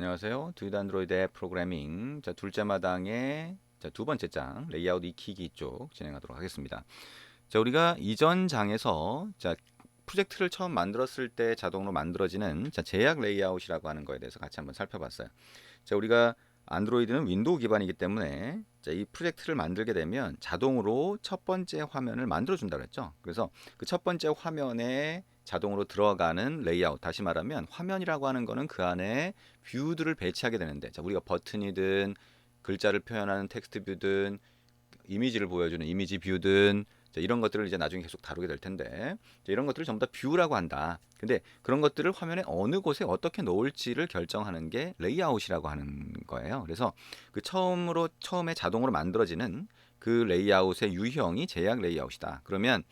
안녕하세요. 두유도 안드로이드 앱 프로그래밍 둘째 마당의 두 번째 장 레이아웃 익히기 쪽 진행하도록 하겠습니다. 우리가 이전 장에서 프로젝트를 처음 만들었을 때 자동으로 만들어지는 제약 레이아웃이라고 하는 거에 대해서 같이 한번 살펴봤어요. 우리가 안드로이드는 윈도우 기반이기 때문에 이 프로젝트를 만들게 되면 자동으로 첫 번째 화면을 만들어 준다고 했죠. 그래서 그 첫 번째 화면에 자동으로 들어가는 레이아웃, 다시 말하면 화면이라고 하는 거는 그 안에 뷰들을 배치하게 되는데, 우리가 버튼이든 글자를 표현하는 텍스트 뷰든 이미지를 보여주는 이미지 뷰든 이런 것들을 이제 나중에 계속 다루게 될 텐데, 이런 것들을 전부 다 뷰라고 한다. 근데 그런 것들을 화면에 어느 곳에 어떻게 놓을지를 결정하는 게 레이아웃이라고 하는 거예요. 그래서 그 처음에 자동으로 만들어지는 그 레이아웃의 유형이 제약 레이아웃이다. 그러면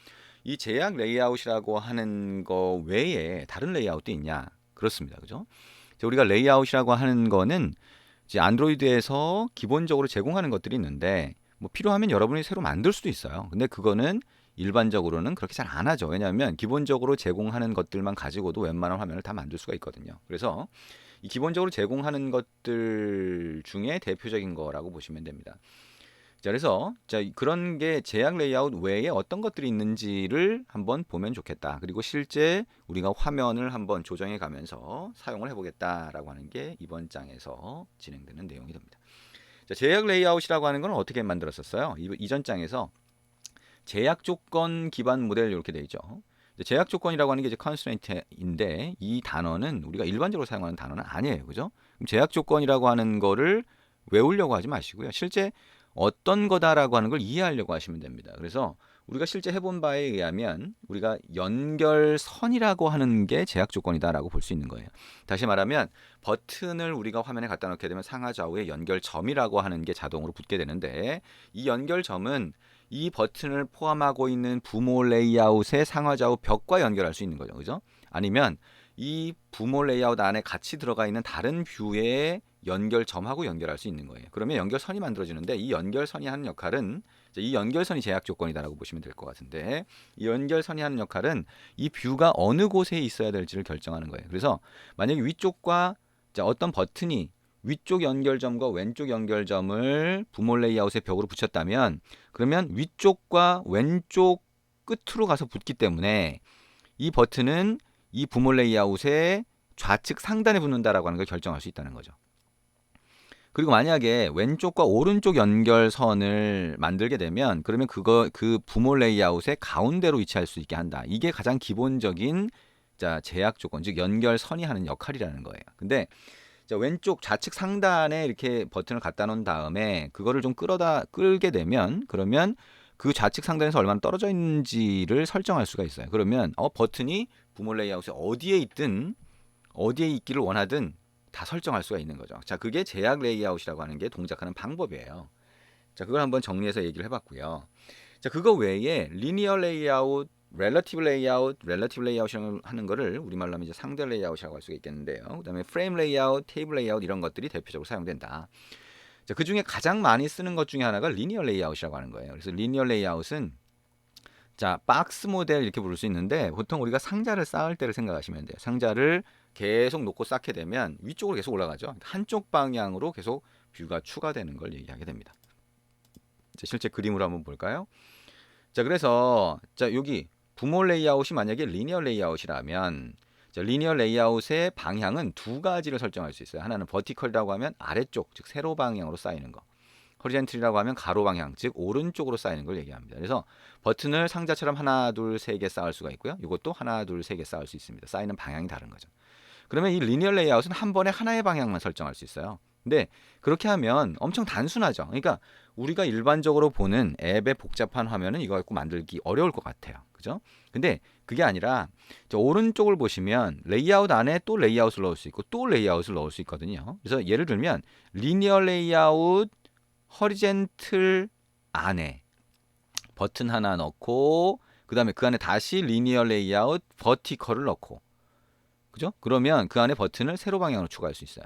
이 제약 레이아웃이라고 하는 거 외에 다른 레이아웃도 있냐? 그렇습니다. 그죠? 우리가 레이아웃이라고 하는 거는 이제 안드로이드에서 기본적으로 제공하는 것들이 있는데, 뭐 필요하면 여러분이 새로 만들 수도 있어요. 근데 그거는 일반적으로는 그렇게 잘 안 하죠. 왜냐하면 기본적으로 제공하는 것들만 가지고도 웬만한 화면을 다 만들 수가 있거든요. 그래서 이 기본적으로 제공하는 것들 중에 대표적인 거라고 보시면 됩니다. 그래서 그런 게 제약 레이아웃 외에 어떤 것들이 있는지를 한번 보면 좋겠다. 그리고 실제 우리가 화면을 한번 조정해 가면서 사용을 해보겠다라고 하는 게 이번 장에서 진행되는 내용이 됩니다. 제약 레이아웃이라고 하는 건 어떻게 만들었었어요? 이전 장에서 제약 조건 기반 모델 이렇게 되어 있죠. 제약 조건이라고 하는 게 이제 컨스트레인트인데, 이 단어는 우리가 일반적으로 사용하는 단어는 아니에요. 그죠? 그럼 제약 조건이라고 하는 거를 외우려고 하지 마시고요. 실제 어떤 거다라고 하는 걸 이해하려고 하시면 됩니다. 그래서 우리가 실제 해본 바에 의하면 우리가 연결선이라고 하는 게 제약 조건이다라고 볼 수 있는 거예요. 다시 말하면 버튼을 우리가 화면에 갖다 놓게 되면 상하 좌우에 연결점이라고 하는 게 자동으로 붙게 되는데, 이 연결점은 이 버튼을 포함하고 있는 부모 레이아웃의 상하좌우 벽과 연결할 수 있는 거죠. 그죠? 아니면 이 부모 레이아웃 안에 같이 들어가 있는 다른 뷰의 연결점하고 연결할 수 있는 거예요. 그러면 연결선이 만들어지는데, 이 연결선이 하는 역할은, 이 연결선이 제약 조건이다라고 보시면 될 것 같은데, 이 연결선이 하는 역할은 이 뷰가 어느 곳에 있어야 될지를 결정하는 거예요. 그래서 만약에 위쪽과 어떤 버튼이 위쪽 연결점과 왼쪽 연결점을 부모 레이아웃의 벽으로 붙였다면, 그러면 위쪽과 왼쪽 끝으로 가서 붙기 때문에 이 버튼은 이 부모 레이아웃의 좌측 상단에 붙는다라고 하는 걸 결정할 수 있다는 거죠. 그리고 만약에 왼쪽과 오른쪽 연결선을 만들게 되면, 그러면 그 부모 레이아웃의 가운데로 위치할 수 있게 한다. 이게 가장 기본적인 제약 조건, 즉 연결선이 하는 역할이라는 거예요. 근데 왼쪽 좌측 상단에 이렇게 버튼을 갖다 놓은 다음에 그거를 좀 끌게 되면, 그러면 그 좌측 상단에서 얼마나 떨어져 있는지를 설정할 수가 있어요. 그러면 버튼이 부모 레이아웃에 어디에 있기를 원하든 다 설정할 수가 있는 거죠. 그게 제약 레이아웃이라고 하는 게 동작하는 방법이에요. 그걸 한번 정리해서 얘기를 해봤고요. 그거 외에 리니어 레이아웃, 렐러티브 레이아웃이라고 하는 거를 우리말로 하면 이제 상대 레이아웃이라고 할 수가 있겠는데요. 그다음에 프레임 레이아웃, 테이블 레이아웃 이런 것들이 대표적으로 사용된다. 그 중에 가장 많이 쓰는 것 중에 하나가 리니어 레이아웃이라고 하는 거예요. 그래서 리니어 레이아웃은 박스 모델 이렇게 부를 수 있는데, 보통 우리가 상자를 쌓을 때를 생각하시면 돼요. 상자를 계속 놓고 쌓게 되면 위쪽으로 계속 올라가죠. 한쪽 방향으로 계속 뷰가 추가되는 걸 얘기하게 됩니다. 실제 그림으로 한번 볼까요? 그래서 여기 부모 레이아웃이 만약에 리니어 레이아웃이라면, 리니어 레이아웃의 방향은 두 가지를 설정할 수 있어요. 하나는 버티컬이라고 하면 아래쪽, 즉 세로 방향으로 쌓이는 거. 허리젠틀이라고 하면 가로 방향, 즉 오른쪽으로 쌓이는 걸 얘기합니다. 그래서 버튼을 상자처럼 하나, 둘, 세 개 쌓을 수가 있고요. 이것도 하나, 둘, 세 개 쌓을 수 있습니다. 쌓이는 방향이 다른 거죠. 그러면 이 리니어 레이아웃은 한 번에 하나의 방향만 설정할 수 있어요. 근데 그렇게 하면 엄청 단순하죠. 그러니까 우리가 일반적으로 보는 앱의 복잡한 화면은 이거 갖고 만들기 어려울 것 같아요. 그죠? 근데 그게 아니라 오른쪽을 보시면 레이아웃 안에 또 레이아웃을 넣을 수 있고 또 레이아웃을 넣을 수 있거든요. 그래서 예를 들면 리니어 레이아웃 허리젠틀 안에 버튼 하나 넣고, 그 다음에 그 안에 다시 리니어 레이아웃 버티컬을 넣고, 그죠? 그러면 그 안에 버튼을 세로 방향으로 추가할 수 있어요.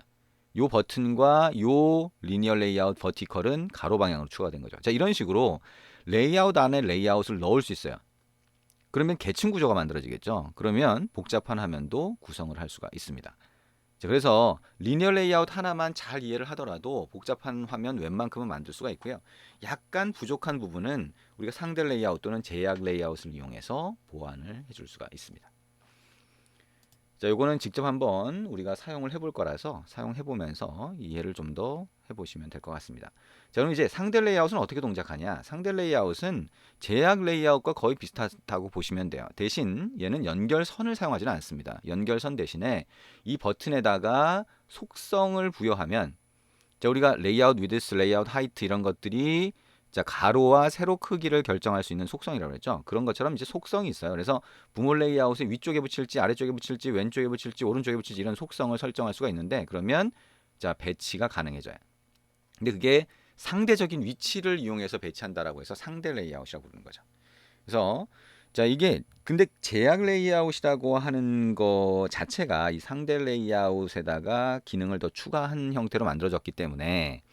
요 버튼과 요 리니어 레이아웃 버티컬은 가로 방향으로 추가된 거죠. 이런 식으로 레이아웃 안에 레이아웃을 넣을 수 있어요. 그러면 계층 구조가 만들어지겠죠. 그러면 복잡한 화면도 구성을 할 수가 있습니다. 자, 그래서 리니어 레이아웃 하나만 잘 이해를 하더라도 복잡한 화면 웬만큼은 만들 수가 있고요. 약간 부족한 부분은 우리가 상대 레이아웃 또는 제약 레이아웃을 이용해서 보완을 해줄 수가 있습니다. 자, 요거는 직접 한번 우리가 사용을 해볼 거라서 사용해 보면서 이해를 좀 더 해보시면 될 것 같습니다. 자, 그럼 이제 상대 레이아웃은 어떻게 동작하냐? 상대 레이아웃은 제약 레이아웃과 거의 비슷하다고 보시면 돼요. 대신 얘는 연결선을 사용하지는 않습니다. 연결선 대신에 이 버튼에다가 속성을 부여하면, 자, 우리가 레이아웃 위드스, 레이아웃 하이트 이런 것들이, 자, 가로와 세로 크기를 결정할 수 있는 속성이라고 했죠. 그런 것처럼 이제 속성이 있어요. 그래서 부모 레이아웃을 위쪽에 붙일지 아래쪽에 붙일지 왼쪽에 붙일지 오른쪽에 붙일지 이런 속성을 설정할 수가 있는데, 그러면 자, 배치가 가능해져요. 근데 그게 상대적인 위치를 이용해서 배치한다라고 해서 상대 레이아웃이라고 부르는 거죠. 그래서 자, 이게 근데 제약 레이아웃이라고 하는 거 자체가 이 상대 레이아웃에다가 기능을 더 추가한 형태로 만들어졌기 때문에,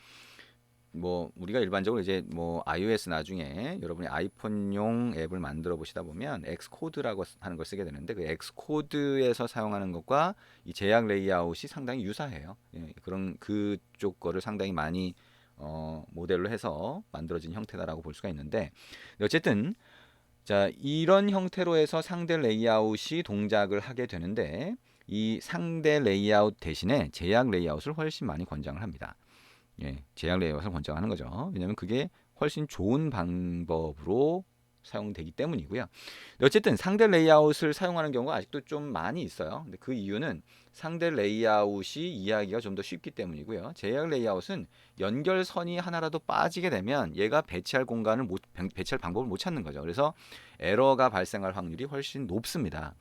뭐 우리가 일반적으로 이제 뭐 iOS 나중에 여러분이 아이폰용 앱을 만들어 보시다 보면 엑스코드라고 하는 걸 쓰게 되는데, 그 엑스코드에서 사용하는 것과 이 제약 레이아웃이 상당히 유사해요. 예, 그런 그쪽 거를 상당히 많이 모델로 해서 만들어진 형태다라고 볼 수가 있는데, 어쨌든 자, 이런 형태로 해서 상대 레이아웃이 동작을 하게 되는데, 이 상대 레이아웃 대신에 제약 레이아웃을 훨씬 많이 권장을 합니다. 예, 제약 레이아웃을 권장하는 거죠. 왜냐하면 그게 훨씬 좋은 방법으로 사용되기 때문이고요. 어쨌든 상대 레이아웃을 사용하는 경우가 아직도 좀 많이 있어요. 근데 그 이유는 상대 레이아웃이 이해하기가 좀 더 쉽기 때문이고요. 제약 레이아웃은 연결선이 하나라도 빠지게 되면 얘가 배치할 공간을 배치할 방법을 못 찾는 거죠. 그래서 에러가 발생할 확률이 훨씬 높습니다.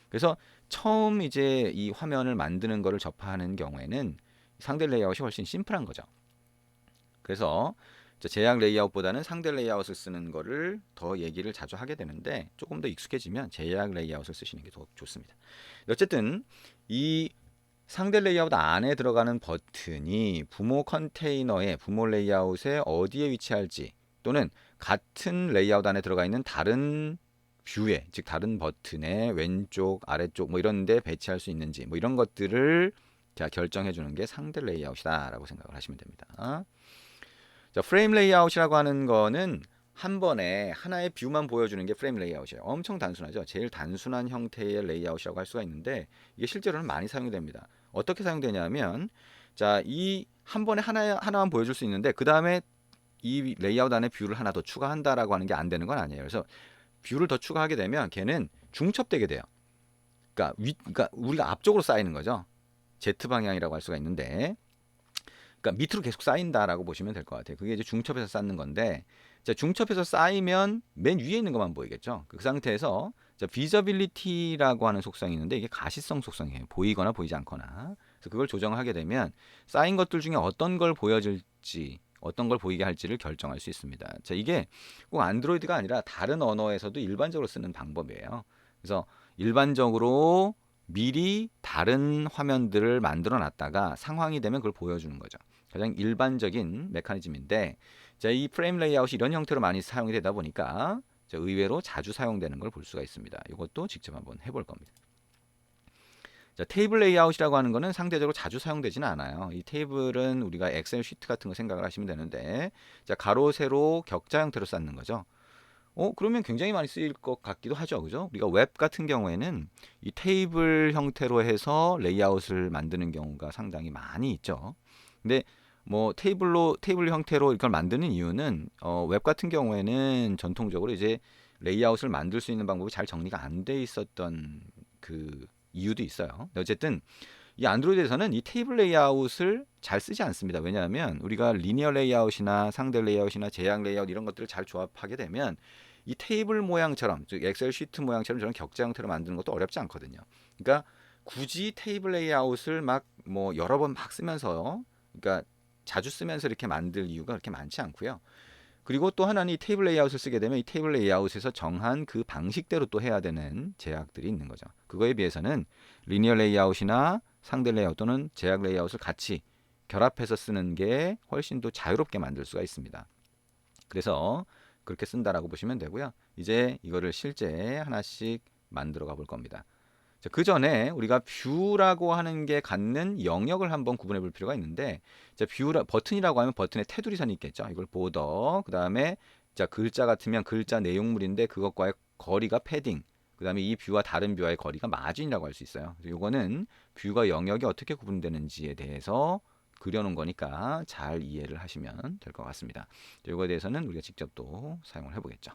그래서 처음 이제 이 화면을 만드는 거를 접하는 경우에는 상대 레이아웃이 훨씬 심플한 거죠. 그래서 제약 레이아웃보다는 상대 레이아웃을 쓰는 거를 더 얘기를 자주 하게 되는데, 조금 더 익숙해지면 제약 레이아웃을 쓰시는 게 더 좋습니다. 어쨌든 이 상대 레이아웃 안에 들어가는 버튼이 부모 컨테이너의 부모 레이아웃에 어디에 위치할지, 또는 같은 레이아웃 안에 들어가 있는 다른 뷰에, 즉 다른 버튼의 왼쪽, 아래쪽 뭐 이런 데 배치할 수 있는지, 뭐 이런 것들을 자, 결정해 주는 게 상대 레이아웃이다라고 생각을 하시면 됩니다. 자, 프레임 레이아웃이라고 하는 거는 한 번에 하나의 뷰만 보여주는 게 프레임 레이아웃이에요. 엄청 단순하죠. 제일 단순한 형태의 레이아웃이라고 할 수가 있는데, 이게 실제로는 많이 사용이 됩니다. 어떻게 사용되냐면, 자, 이 한 번에 하나만 보여줄 수 있는데, 그 다음에 이 레이아웃 안에 뷰를 하나 더 추가한다라고 하는 게 안 되는 건 아니에요. 그래서 뷰를 더 추가하게 되면 걔는 중첩되게 돼요. 그러니까 우리가 앞쪽으로 쌓이는 거죠. Z 방향이라고 할 수가 있는데, 그러니까 밑으로 계속 쌓인다라고 보시면 될 것 같아요. 그게 이제 중첩해서 쌓는 건데, 자, 중첩해서 쌓이면 맨 위에 있는 것만 보이겠죠. 그 상태에서 자, 비저빌리티라고 하는 속성이 있는데, 이게 가시성 속성이에요. 보이거나 보이지 않거나. 그래서 그걸 조정하게 되면 쌓인 것들 중에 어떤 걸 보여줄지, 어떤 걸 보이게 할지를 결정할 수 있습니다. 자, 이게 꼭 안드로이드가 아니라 다른 언어에서도 일반적으로 쓰는 방법이에요. 그래서 일반적으로 미리 다른 화면들을 만들어 놨다가 상황이 되면 그걸 보여주는 거죠. 가장 일반적인 메커니즘인데, 자, 이 프레임 레이아웃이 이런 형태로 많이 사용이 되다 보니까 자, 의외로 자주 사용되는 걸 볼 수가 있습니다. 이것도 직접 한번 해볼 겁니다. 자, 테이블 레이아웃이라고 하는 거는 상대적으로 자주 사용되지는 않아요. 이 테이블은 우리가 엑셀 시트 같은 거 생각을 하시면 되는데, 자, 가로 세로 격자 형태로 쌓는 거죠. 그러면 굉장히 많이 쓰일 것 같기도 하죠. 그죠? 우리가 웹 같은 경우에는 이 테이블 형태로 해서 레이아웃을 만드는 경우가 상당히 많이 있죠. 근데 뭐 테이블 형태로 이걸 만드는 이유는 웹 같은 경우에는 전통적으로 이제 레이아웃을 만들 수 있는 방법이 잘 정리가 안 돼 있었던 그 이유도 있어요. 어쨌든 이 안드로이드에서는 이 테이블 레이아웃을 잘 쓰지 않습니다. 왜냐하면 우리가 리니어 레이아웃이나 상대 레이아웃이나 제약 레이아웃 이런 것들을 잘 조합하게 되면 이 테이블 모양처럼, 즉 엑셀 시트 모양처럼 저런 격자 형태로 만드는 것도 어렵지 않거든요. 그러니까 굳이 테이블 레이아웃을 막 뭐 여러 번 막 쓰면서, 그러니까 자주 쓰면서 이렇게 만들 이유가 그렇게 많지 않고요. 그리고 또 하나는 이 테이블 레이아웃을 쓰게 되면 이 테이블 레이아웃에서 정한 그 방식대로 또 해야 되는 제약들이 있는 거죠. 그거에 비해서는 리니어 레이아웃이나 상대 레이아웃 또는 제약 레이아웃을 같이 결합해서 쓰는 게 훨씬 더 자유롭게 만들 수가 있습니다. 그래서 그렇게 쓴다라고 보시면 되고요. 이제 이거를 실제 하나씩 만들어 가볼 겁니다. 자, 그 전에 우리가 뷰라고 하는 게 갖는 영역을 한번 구분해 볼 필요가 있는데, 자, 버튼이라고 하면 버튼에 테두리선이 있겠죠. 이걸 보더, 그 다음에 자, 글자 같으면 글자 내용물인데 그것과의 거리가 패딩, 그 다음에 이 뷰와 다른 뷰와의 거리가 마진이라고 할 수 있어요. 이거는 뷰가 영역이 어떻게 구분되는지에 대해서 그려놓은 거니까 잘 이해를 하시면 될 것 같습니다. 이거에 대해서는 우리가 직접 또 사용을 해보겠죠.